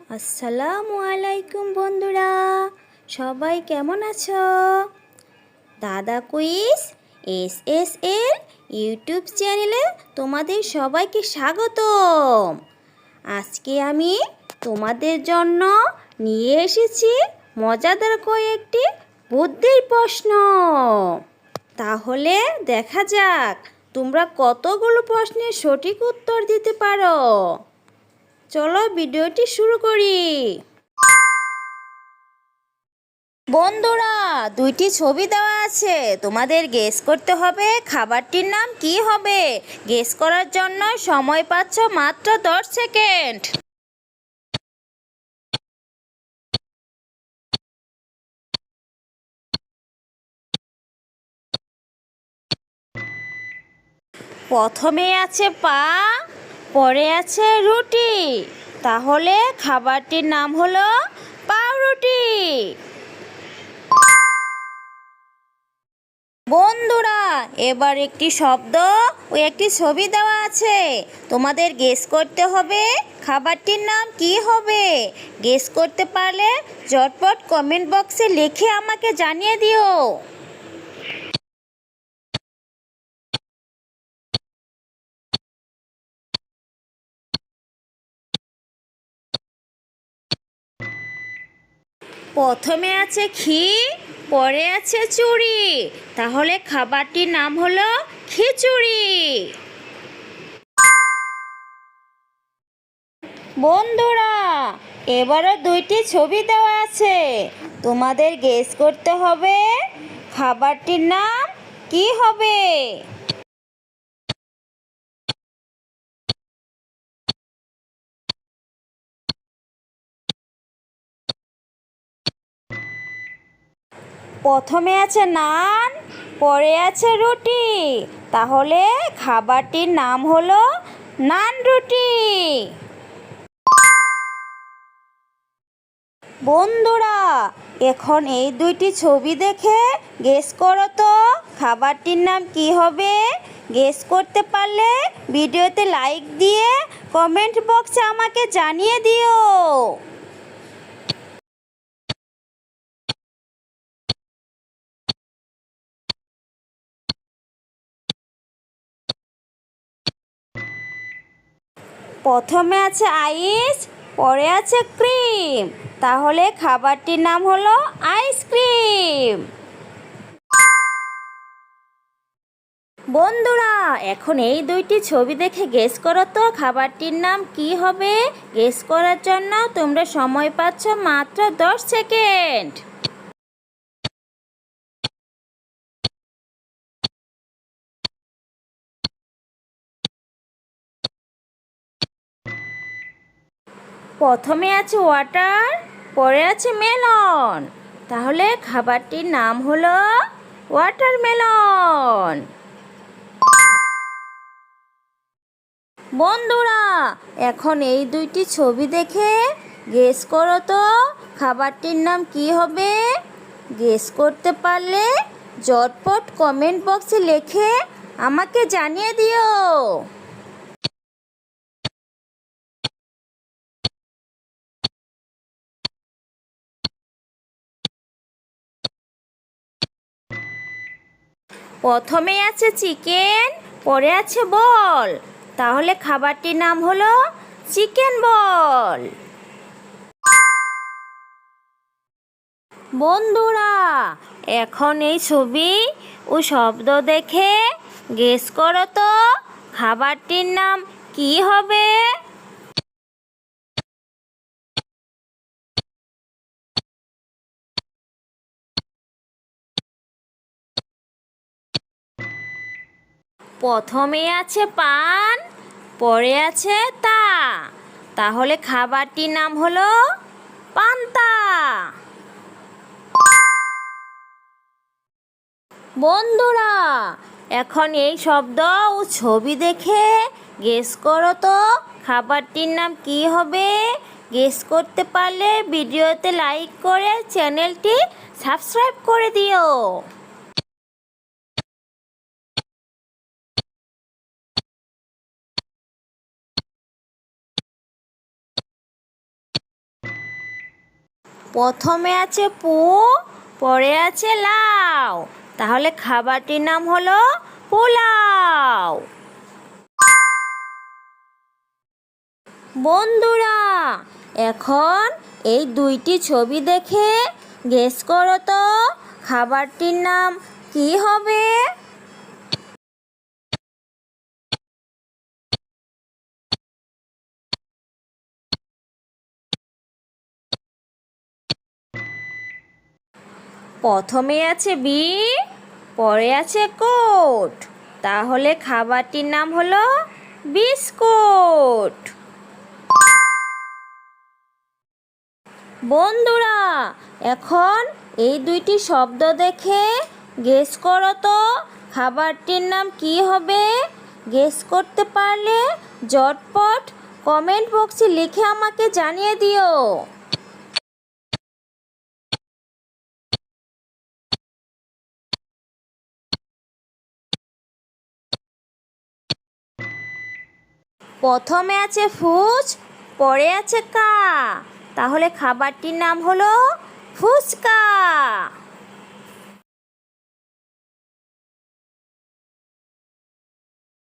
আসসালামু আলাইকুম বন্ধুরা, সবাই কেমন আছো? দাদা কুইজ এস ইউটিউব চ্যানেলে তোমাদের সবাইকে স্বাগতম। আজকে আমি তোমাদের জন্য নিয়ে এসেছি মজাদার কয়েকটি বুদ্ধির প্রশ্ন। তাহলে দেখা যাক তোমরা কতগুলো প্রশ্নের সঠিক উত্তর দিতে পারো। চলো ভিডিওটি শুরু করি। বন্ধুরা, দুইটি ছবি দেওয়া আছে, তোমাদের গেস করতে হবে খাবারটির নাম কি হবে। গেস করার জন্য সময় পাচ্ছ মাত্র 10 সেকেন্ড। প্রথমে আছে পা, পরে আছে রুটি, তাহলে খাবারটির নাম হলো পাউরুটি। বন্ধুরা, এবার একটি শব্দ ও একটি ছবি দেওয়া আছে, তোমাদের গেস করতে হবে খাবারটির নাম কি হবে। গেস করতে পারলে ঝটপট কমেন্ট বক্সে লিখে আমাকে জানিয়ে দিও। প্রথমে আছে ঘি, পরে আছে চুড়ি, তাহলে খাবারটির নাম হলো খিচুড়ি। বন্ধুরা, এবারও দুইটি ছবি দেওয়া আছে, তোমাদের গেস করতে হবে খাবারটির নাম কি হবে। প্রথমে আছে নান, পরে আছে রুটি, তাহলে খাবারটির নাম হলো নান রুটি। বন্ধুরা, এখন এই দুইটি ছবি দেখে গেস করো তো খাবারটির নাম কি হবে। গেস করতে পারলে ভিডিওতে লাইক দিয়ে কমেন্ট বক্সে আমাকে জানিয়ে দিও। প্রথমে আছে আইস, পরে আছে ক্রিম, তাহলে খাবারটির নাম হলো আইসক্রিম। বন্ধুরা, এখন এই দুইটি ছবি দেখে গেস করো তো খাবারটির নাম কি হবে। গেস করার জন্য তোমরা সময় পাচ্ছ মাত্র 10 সেকেন্ড। প্রথমে আছে ওয়াটার, পরে আছে মেলন, তাহলে খাবারটির নাম হলো ওয়াটারমেলন। বন্ধুরা, এখন এই দুইটি ছবি দেখে গেস করো তো খাবারটির নাম কি হবে। গেস করতে পারলে ঝটপট কমেন্ট বক্সে লিখে আমাকে জানিয়ে দিও। প্রথমে আছে চিকেন, পরে আছে বল, তাহলে খাবারটির নাম হলো চিকেন বল। বন্ধুরা, এখন এই ছবি ও শব্দ দেখে গেস করো তো খাবারটির নাম কি হবে। প্রথমে আছে পান, পরে আছে তা, তাহলে খাবারটির নাম হলো পান্তা। বন্ধুরা, এখন এই শব্দ ও ছবি দেখে গেস করো তো খাবারটির নাম কি হবে। গেস করতে পারলে ভিডিওতে লাইক করে চ্যানেলটি সাবস্ক্রাইব করে দিও। প্রথমে আছে পু, পরে আছে লাউ, তাহলে খাবারটির নাম হলো পোলাও। বন্ধুরা, এখন এই দুইটি ছবি দেখে গেস করো তো খাবারটির নাম কি হবে? প্রথমে আছে বি, পরে আছে কোট, তাহলে খাবারটির নাম হলো বিস্কুট। বন্ধুরা, এখন এই দুইটি শব্দ দেখে গেস করো তো খাবারটির নাম কি হবে? গেস করতে পারলে ঝটপট কমেন্ট বক্সে লিখে আমাকে জানিয়ে দিও। প্রথমে আছে ফুচ, পরে আছে কা, তাহলে খাবারটির নাম হলো ফুচকা।